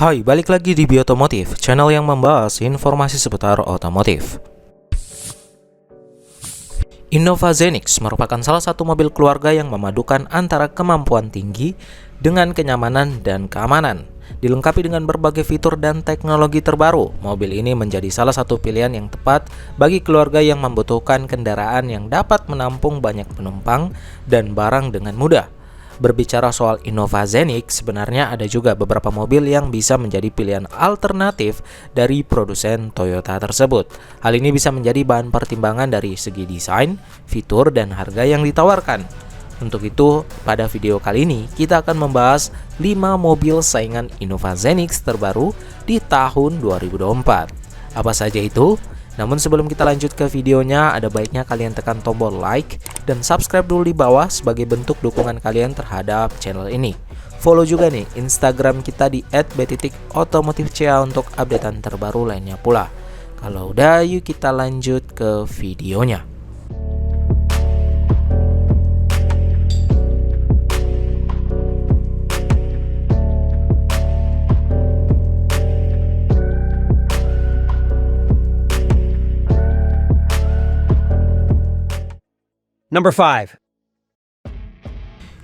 Hai, balik lagi di Biotomotif, channel yang membahas informasi seputar otomotif. Innova Zenix merupakan salah satu mobil keluarga yang memadukan antara kemampuan tinggi dengan kenyamanan dan keamanan. Dilengkapi dengan berbagai fitur dan teknologi terbaru, mobil ini menjadi salah satu pilihan yang tepat bagi keluarga yang membutuhkan kendaraan yang dapat menampung banyak penumpang dan barang dengan mudah. Berbicara soal Innova Zenix, sebenarnya ada juga beberapa mobil yang bisa menjadi pilihan alternatif dari produsen Toyota tersebut. Hal ini bisa menjadi bahan pertimbangan dari segi desain, fitur, dan harga yang ditawarkan. Untuk itu, pada video kali ini kita akan membahas 5 mobil saingan Innova Zenix terbaru di tahun 2024. Apa saja itu? Namun sebelum kita lanjut ke videonya, ada baiknya kalian tekan tombol like dan subscribe dulu di bawah sebagai bentuk dukungan kalian terhadap channel ini. Follow juga nih Instagram kita di @b.otomotifca untuk updatean terbaru lainnya pula. Kalau udah, yuk kita lanjut ke videonya. Number 5.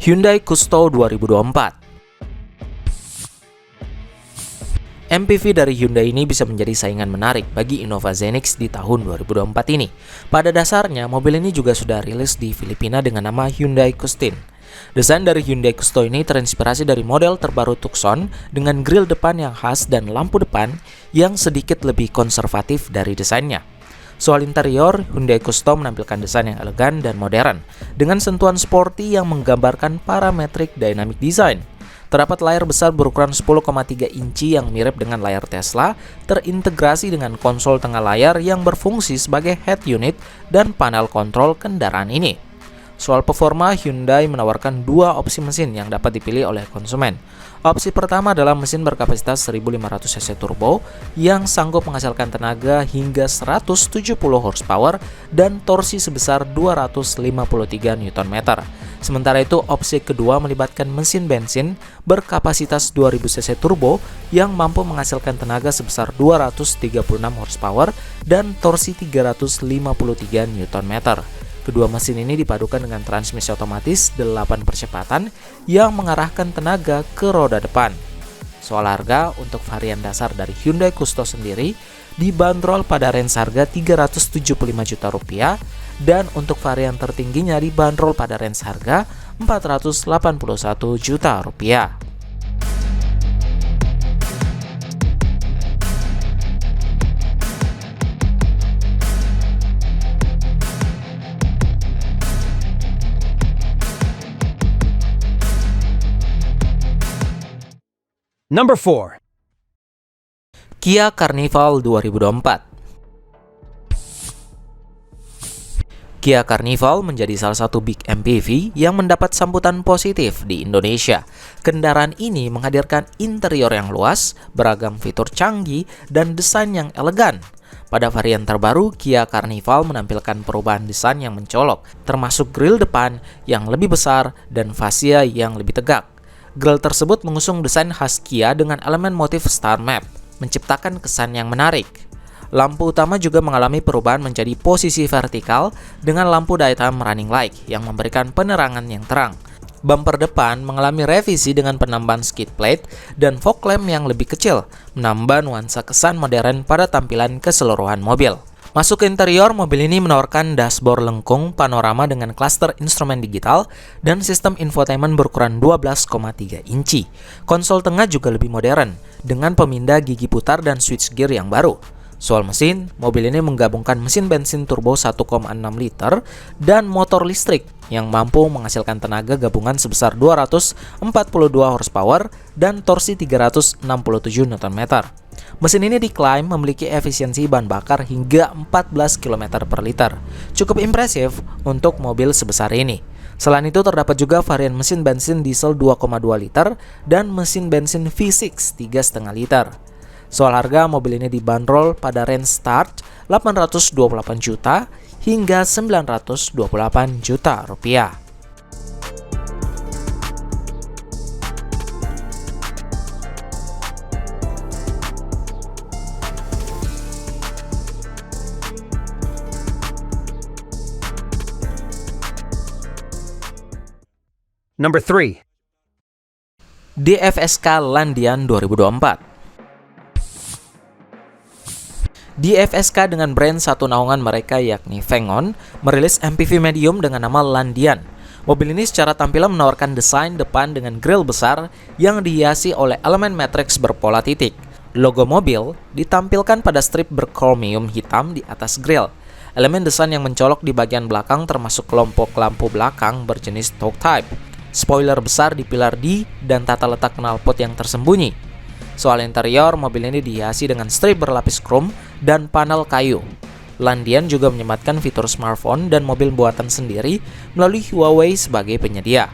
Hyundai Custo 2024. MPV dari Hyundai ini bisa menjadi saingan menarik bagi Innova Zenix di tahun 2024 ini. Pada dasarnya, mobil ini juga sudah rilis di Filipina dengan nama Hyundai Custin. Desain dari Hyundai Custo ini terinspirasi dari model terbaru Tucson dengan grill depan yang khas dan lampu depan yang sedikit lebih konservatif dari desainnya. Soal interior, Hyundai Custo menampilkan desain yang elegan dan modern, dengan sentuhan sporty yang menggambarkan parametric dynamic design. Terdapat layar besar berukuran 10,3 inci yang mirip dengan layar Tesla, terintegrasi dengan konsol tengah layar yang berfungsi sebagai head unit dan panel kontrol kendaraan ini. Soal performa, Hyundai menawarkan dua opsi mesin yang dapat dipilih oleh konsumen. Opsi pertama adalah mesin berkapasitas 1500 cc turbo yang sanggup menghasilkan tenaga hingga 170 horsepower dan torsi sebesar 253 Nm. Sementara itu, opsi kedua melibatkan mesin bensin berkapasitas 2000 cc turbo yang mampu menghasilkan tenaga sebesar 236 horsepower dan torsi 353 Nm. Kedua mesin ini dipadukan dengan transmisi otomatis 8 percepatan yang mengarahkan tenaga ke roda depan. Soal harga, untuk varian dasar dari Hyundai Custo sendiri dibanderol pada range harga Rp375 juta dan untuk varian tertingginya dibanderol pada range harga Rp481 juta. Number 4. Kia Carnival 2024. Kia Carnival menjadi salah satu big MPV yang mendapat sambutan positif di Indonesia. Kendaraan ini menghadirkan interior yang luas, beragam fitur canggih, dan desain yang elegan. Pada varian terbaru, Kia Carnival menampilkan perubahan desain yang mencolok, termasuk grill depan yang lebih besar dan fascia yang lebih tegak. Grill tersebut mengusung desain khas Kia dengan elemen motif star map, menciptakan kesan yang menarik. Lampu utama juga mengalami perubahan menjadi posisi vertikal dengan lampu daytime running light yang memberikan penerangan yang terang. Bumper depan mengalami revisi dengan penambahan skid plate dan fog lamp yang lebih kecil, menambah nuansa kesan modern pada tampilan keseluruhan mobil. Masuk ke interior, mobil ini menawarkan dashboard lengkung panorama dengan klaster instrumen digital dan sistem infotainment berukuran 12,3 inci. Konsol tengah juga lebih modern, dengan pemindah gigi putar dan switchgear yang baru. Soal mesin, mobil ini menggabungkan mesin bensin turbo 1,6 liter dan motor listrik yang mampu menghasilkan tenaga gabungan sebesar 242 horsepower dan torsi 367 Nm. Mesin ini diklaim memiliki efisiensi bahan bakar hingga 14 km per liter. Cukup impresif untuk mobil sebesar ini. Selain itu, terdapat juga varian mesin bensin diesel 2,2 liter dan mesin bensin V6 3,5 liter. Soal harga, mobil ini dibanderol pada range start 828 juta hingga 928 juta rupiah. Number 3. DFSK Landian 2024. DFSK dengan brand satu naungan mereka yakni Fengon merilis MPV medium dengan nama Landian. Mobil ini secara tampilan menawarkan desain depan dengan grill besar yang dihiasi oleh elemen matriks berpola titik. Logo mobil ditampilkan pada strip berkromium hitam di atas grill. Elemen desain yang mencolok di bagian belakang termasuk kelompok lampu belakang berjenis Torque Type, spoiler besar di pilar D, dan tata letak knalpot yang tersembunyi. Soal interior, mobil ini dihiasi dengan strip berlapis krom dan panel kayu. Landian juga menyematkan fitur smartphone dan mobil buatan sendiri melalui Huawei sebagai penyedia.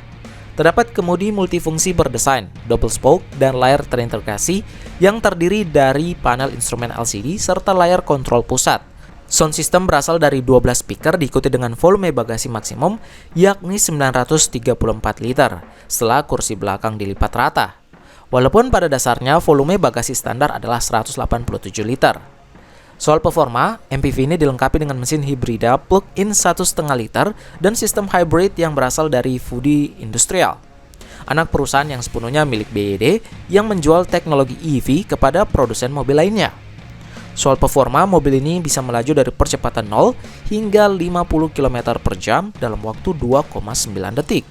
Terdapat kemudi multifungsi berdesain, double spoke, dan layar terintegrasi yang terdiri dari panel instrumen LCD serta layar kontrol pusat. Sound system berasal dari 12 speaker diikuti dengan volume bagasi maksimum yakni 934 liter setelah kursi belakang dilipat rata. Walaupun pada dasarnya volume bagasi standar adalah 187 liter. Soal performa, MPV ini dilengkapi dengan mesin hibrida plug-in 1,5 liter dan sistem hybrid yang berasal dari Fuji Industrial, anak perusahaan yang sepenuhnya milik BYD yang menjual teknologi EV kepada produsen mobil lainnya. Soal performa, mobil ini bisa melaju dari percepatan 0 hingga 50 km per jam dalam waktu 2,9 detik.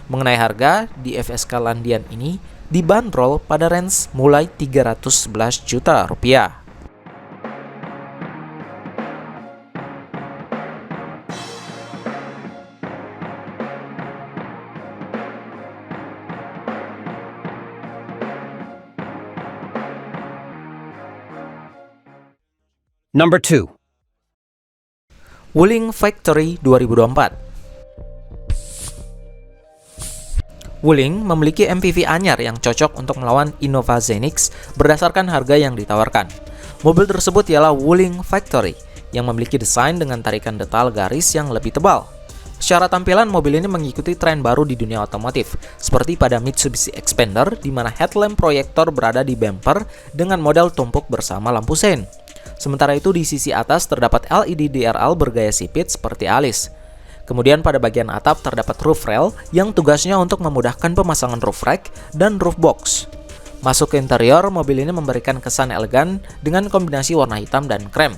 Mengenai harga, DFSK Landian ini dibanderol pada range mulai 311 juta rupiah. Number 2. Wuling Factory 2024. Wuling memiliki MPV anyar yang cocok untuk melawan Innova Zenix berdasarkan harga yang ditawarkan. Mobil tersebut ialah Wuling Factory yang memiliki desain dengan tarikan detail garis yang lebih tebal. Secara tampilan, mobil ini mengikuti tren baru di dunia otomotif, seperti pada Mitsubishi Xpander di mana headlamp proyektor berada di bumper dengan model tumpuk bersama lampu sein. Sementara itu di sisi atas terdapat LED DRL bergaya sipit seperti alis. Kemudian pada bagian atap terdapat roof rail yang tugasnya untuk memudahkan pemasangan roof rack dan roof box. Masuk ke interior, mobil ini memberikan kesan elegan dengan kombinasi warna hitam dan krem.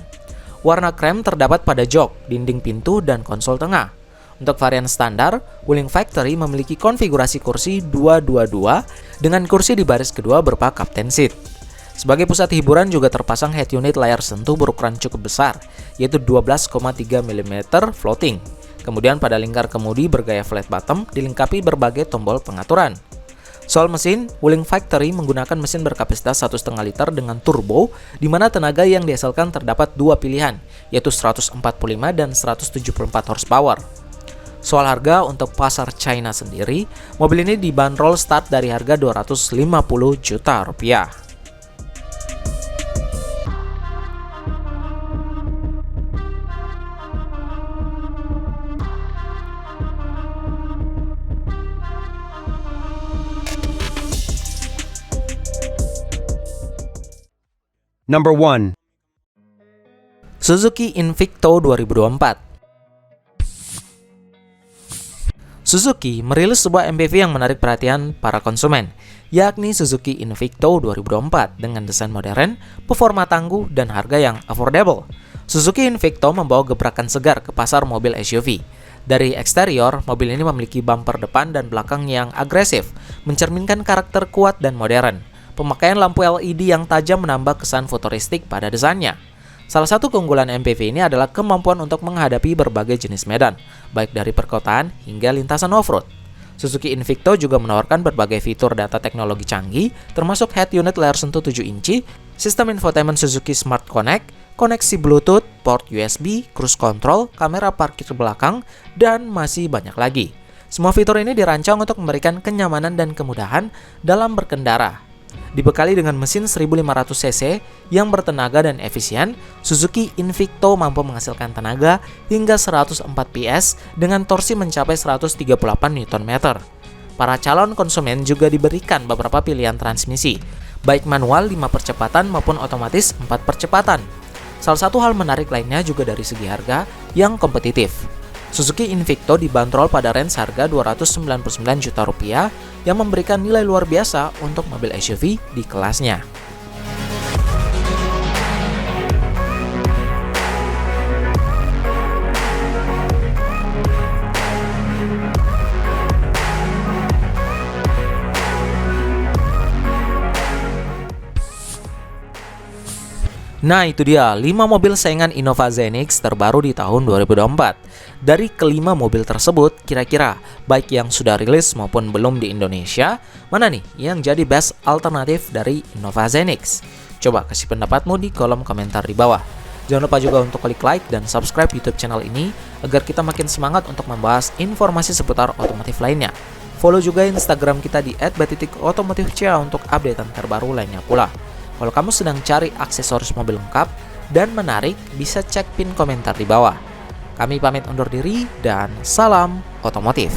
Warna krem terdapat pada jok, dinding pintu, dan konsol tengah. Untuk varian standar, Wuling Factory memiliki konfigurasi kursi 222 dengan kursi di baris kedua berupa captain seat. Sebagai pusat hiburan juga terpasang head unit layar sentuh berukuran cukup besar, yaitu 12,3 mm floating. Kemudian pada lingkar kemudi bergaya flat bottom dilengkapi berbagai tombol pengaturan. Soal mesin, Wuling Factory menggunakan mesin berkapasitas 1,5 liter dengan turbo, di mana tenaga yang dihasilkan terdapat dua pilihan, yaitu 145 dan 174 horsepower. Soal harga untuk pasar China sendiri, mobil ini dibanderol start dari harga 250 juta rupiah. Number 1. Suzuki Invicto 2024. Suzuki merilis sebuah MPV yang menarik perhatian para konsumen, yakni Suzuki Invicto 2024 dengan desain modern, performa tangguh, dan harga yang affordable. Suzuki Invicto membawa gebrakan segar ke pasar mobil SUV. Dari eksterior, mobil ini memiliki bumper depan dan belakang yang agresif, mencerminkan karakter kuat dan modern. Pemakaian lampu LED yang tajam menambah kesan futuristik pada desainnya. Salah satu keunggulan MPV ini adalah kemampuan untuk menghadapi berbagai jenis medan, baik dari perkotaan hingga lintasan off-road. Suzuki Invicto juga menawarkan berbagai fitur data teknologi canggih, termasuk head unit layar sentuh 7 inci, sistem infotainment Suzuki Smart Connect, koneksi Bluetooth, port USB, cruise control, kamera parkir belakang, dan masih banyak lagi. Semua fitur ini dirancang untuk memberikan kenyamanan dan kemudahan dalam berkendara. Dibekali dengan mesin 1500 cc yang bertenaga dan efisien, Suzuki Invicto mampu menghasilkan tenaga hingga 104 PS dengan torsi mencapai 138 Nm. Para calon konsumen juga diberikan beberapa pilihan transmisi, baik manual 5 percepatan maupun otomatis 4 percepatan. Salah satu hal menarik lainnya juga dari segi harga yang kompetitif. Suzuki Invicto dibanderol pada range harga Rp299 juta yang memberikan nilai luar biasa untuk mobil SUV di kelasnya. Nah itu dia 5 mobil saingan Innova Zenix terbaru di tahun 2024. Dari kelima mobil tersebut, kira-kira baik yang sudah rilis maupun belum di Indonesia, mana nih yang jadi best alternatif dari Innova Zenix? Coba kasih pendapatmu di kolom komentar di bawah. Jangan lupa juga untuk klik like dan subscribe YouTube channel ini agar kita makin semangat untuk membahas informasi seputar otomotif lainnya. Follow juga Instagram kita di @bat_otomotifca untuk updatean terbaru lainnya pula. Kalau kamu sedang cari aksesoris mobil lengkap dan menarik, bisa cek pin komentar di bawah. Kami pamit undur diri dan salam otomotif.